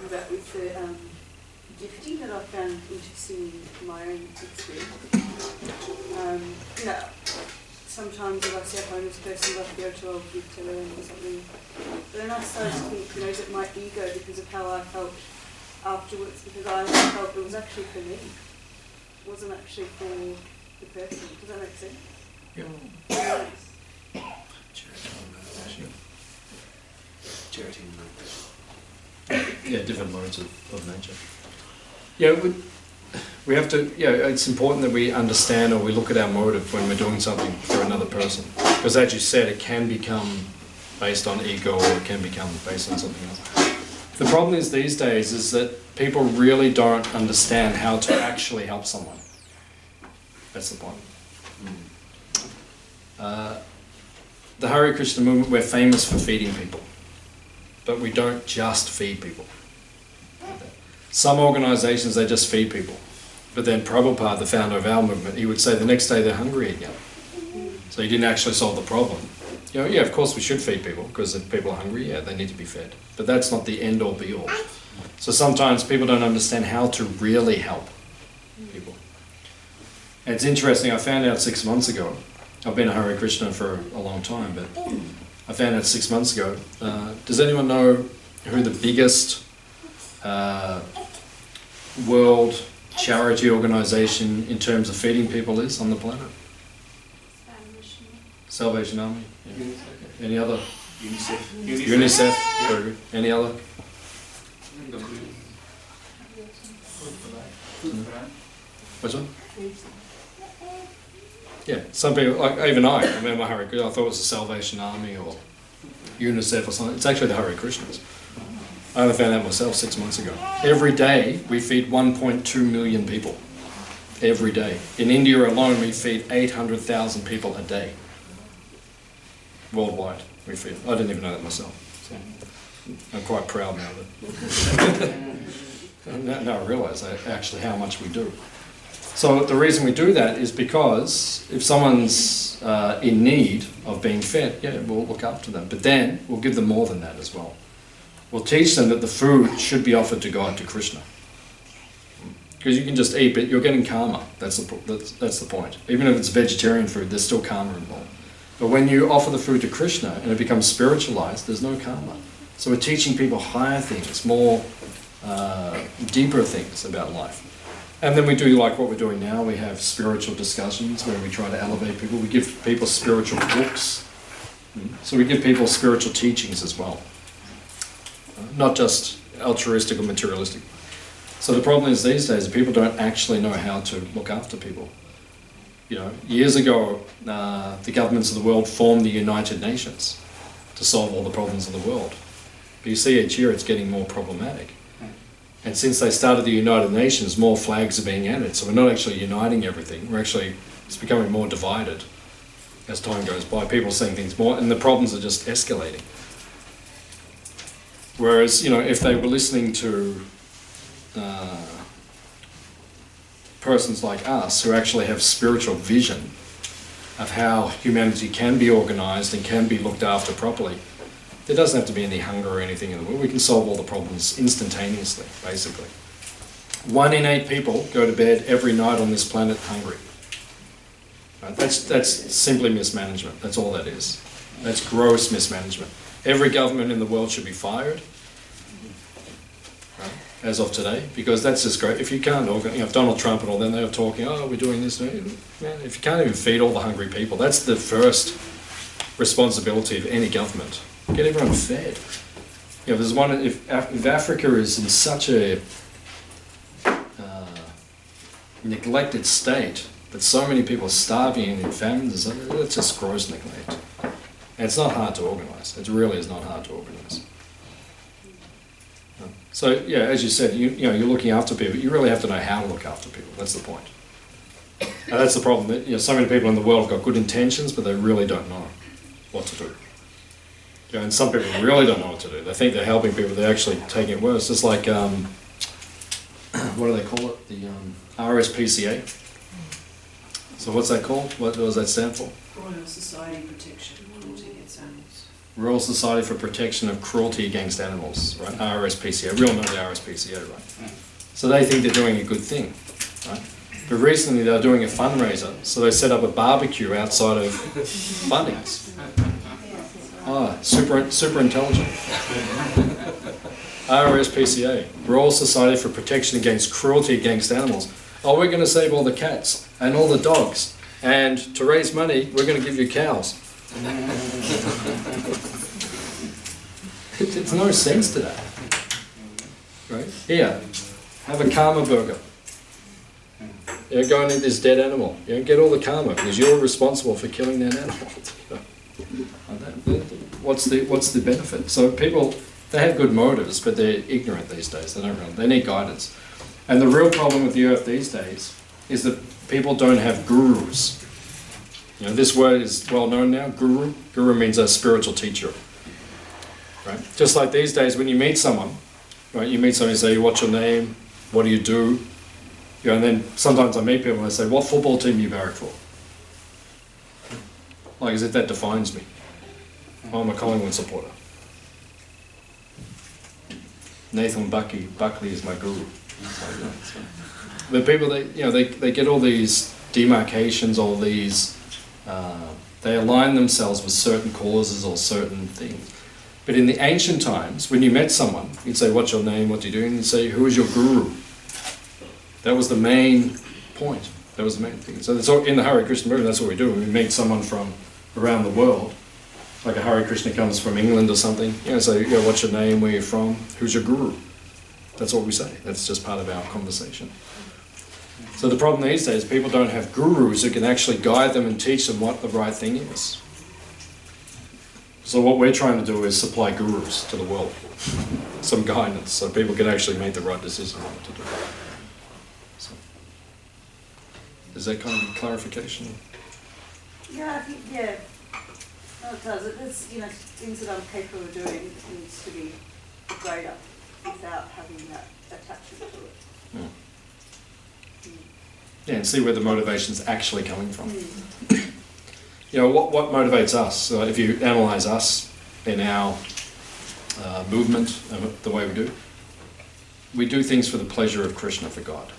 talking about with the gifting that I found interesting in my own experience. Sometimes if I see a homeless person, I'll go to a gift to them or something. But then I started to think, is it my ego because of how I felt afterwards? Because I felt it was actually for me. It wasn't actually for the person. Does that make sense? Yeah. Charity and yeah, different modes of nature. Yeah, we have to, it's important that we understand or we look at our motive when we're doing something for another person. Because as you said, it can become based on ego or it can become based on something else. The problem is these days is that people really don't understand how to actually help someone. That's the point. The Hare Krishna movement, we're famous for feeding people. But we don't just feed people. Some organizations, they just feed people. But then Prabhupada, the founder of our movement, he would say the next day they're hungry again. So he didn't actually solve the problem. Yeah, of course we should feed people, because if people are hungry, they need to be fed. But that's not the end all be all. So sometimes people don't understand how to really help people. And it's interesting, I found out 6 months ago, I've been a Hare Krishna for a long time, but I found out 6 months ago, does anyone know who the biggest world charity organization in terms of feeding people is on the planet? Salvation Army. Yeah. Any other? UNICEF. Very good. Any other? Which one? Yeah, some people, like even I remember Hare Krishna, I thought it was the Salvation Army or UNICEF or something. It's actually the Hare Krishnas. I only found out myself 6 months ago. Every day we feed 1.2 million people. Every day. In India alone we feed 800,000 people a day. Worldwide we feed. I didn't even know that myself. So I'm quite proud now that now I realise actually how much we do. So the reason we do that is because if someone's in need of being fed, we'll look after them. But then we'll give them more than that as well. We'll teach them that the food should be offered to God, to Krishna. Because you can just eat, but you're getting karma. That's the point. Even if it's vegetarian food, there's still karma involved. But when you offer the food to Krishna and it becomes spiritualized, there's no karma. So we're teaching people higher things, more deeper things about life. And then we do like what we're doing now. We have spiritual discussions where we try to elevate people. We give people spiritual books. So we give people spiritual teachings as well. Not just altruistic or materialistic. So the problem is these days people don't actually know how to look after people. Years ago, the governments of the world formed the United Nations to solve all the problems of the world. But you see each year it's getting more problematic. And since they started the United Nations, more flags are being added. So we're not actually uniting everything. It's becoming more divided as time goes by. People are seeing things more, and the problems are just escalating. Whereas, if they were listening to persons like us who actually have spiritual vision of how humanity can be organized and can be looked after properly, there doesn't have to be any hunger or anything in the world. We can solve all the problems instantaneously, basically. 1 in 8 people go to bed every night on this planet hungry. Right? That's simply mismanagement. That's all that is. That's gross mismanagement. Every government in the world should be fired, right, as of today, because that's just great. If you can't organize, Donald Trump and all them, they were talking, we're doing this. Man, if you can't even feed all the hungry people, that's the first responsibility of any government. Get everyone fed. There's one. If Africa is in such a neglected state that so many people are starving and in famines, it's just gross neglect. And it's not hard to organise. It really is not hard to organise. So as you said, you're looking after people. You really have to know how to look after people. That's the point. And that's the problem. That, so many people in the world have got good intentions, but they really don't know what to do. And some people really don't know what to do. They think they're helping people, they're actually taking it worse. It's like, what do they call it? The RSPCA. So what's that called? What does that stand for? Royal Society Protection Against Animals. Royal Society for Protection of Cruelty Against Animals, right? RSPCA. We all know the RSPCA, right? So they think they're doing a good thing, right? But recently they're doing a fundraiser, so they set up a barbecue outside of Bunnings. Ah, super intelligent. RSPCA, Royal Society for Protection Against Cruelty Against Animals. Oh, we're going to save all the cats and all the dogs, and to raise money, we're going to give you cows. There's no sense to that, right? Here, have a karma burger. You know, go and eat this dead animal. You know, get all the karma because you're responsible for killing that animal. What's the benefit? So people, they have good motives, but they're ignorant these days. They need guidance. And the real problem with the earth these days is that people don't have gurus. You know, this word is well known now, guru. Guru means a spiritual teacher. Right? Just like these days when you meet someone, right? You meet someone and say, what's your name? What do you do? You know, and then sometimes I meet people and I say, what football team do you barrack for? Like as if that defines me. Oh, I'm a Collingwood supporter. Nathan Buckley is my guru. But people, they get all these demarcations, all these, they align themselves with certain causes or certain things. But in the ancient times, when you met someone, you'd say, what's your name, what do you do? And you'd say, who is your guru? That was the main point. That was the main thing. So that's all, in the Hare Krishna movement, that's what we do. When we meet someone from around the world, like a Hare Krishna comes from England or something, so what's your name, where you're from, who's your guru? That's what we say. That's just part of our conversation. So the problem these days, people don't have gurus who can actually guide them and teach them what the right thing is. So what we're trying to do is supply gurus to the world, some guidance, so people can actually make the right decision on what to do. So, is that kind of clarification? Yeah, I think, yeah. No, it does. There's, things that I'm capable of doing needs to be greater without having that attachment to it. Yeah. Yeah, and see where the motivation's actually coming from. What motivates us? If you analyse us in our movement, the way we do things for the pleasure of Krishna, for God.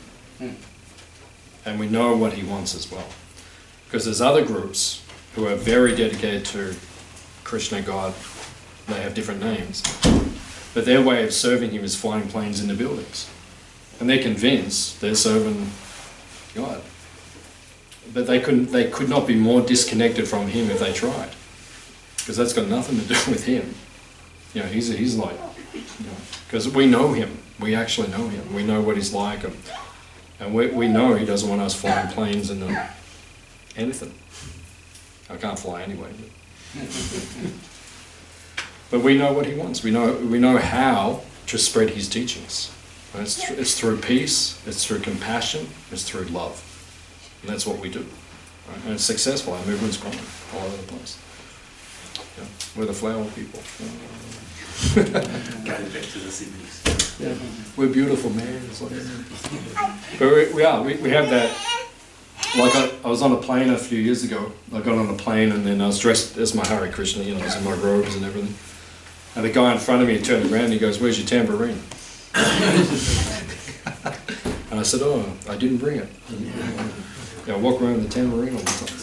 And we know what he wants as well. Because there's other groups who are very dedicated to Krishna, God. They have different names. But their way of serving him is flying planes into buildings. And they're convinced they're serving God. But they could not be more disconnected from him if they tried. Because that's got nothing to do with him. He's like, because we know him. We actually know him. We know what he's like. And we know he doesn't want us flying planes into anything. I can't fly anyway. But we know what he wants. We know how to spread his teachings. It's through peace, it's through compassion, it's through love. And that's what we do. Right? And it's successful. Our movement's growing all over the place. We're the flower people. Going back to the cities. Yeah. We're beautiful, man. But we are. We have that. Like I was on a plane a few years ago. I got on a plane and then I was dressed as my Hare Krishna, I was in my robes and everything. And the guy in front of me turned around and he goes, "Where's your tambourine?" And I said, "Oh, I didn't bring it." I walk around with the tambourine all the time.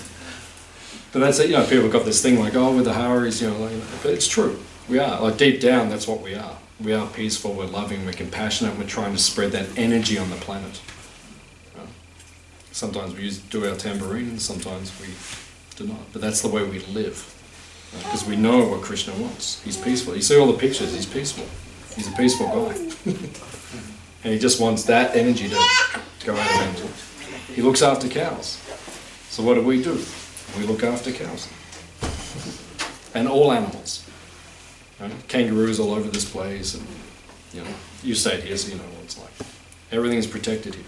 But that's it, people have got this thing like, oh, with the Haris, but it's true. We are. Like deep down, that's what we are. We are peaceful, we're loving, we're compassionate, we're trying to spread that energy on the planet. Sometimes we do our tambourine and sometimes we do not. But that's the way we live. Because we know what Krishna wants. He's peaceful. You see all the pictures, he's peaceful. He's a peaceful guy. And he just wants that energy to go out around him. He looks after cows. So what do? We look after cows. And all animals. Kangaroos all over this place. And, you stayed here, so you know what it's like. Everything's protected here.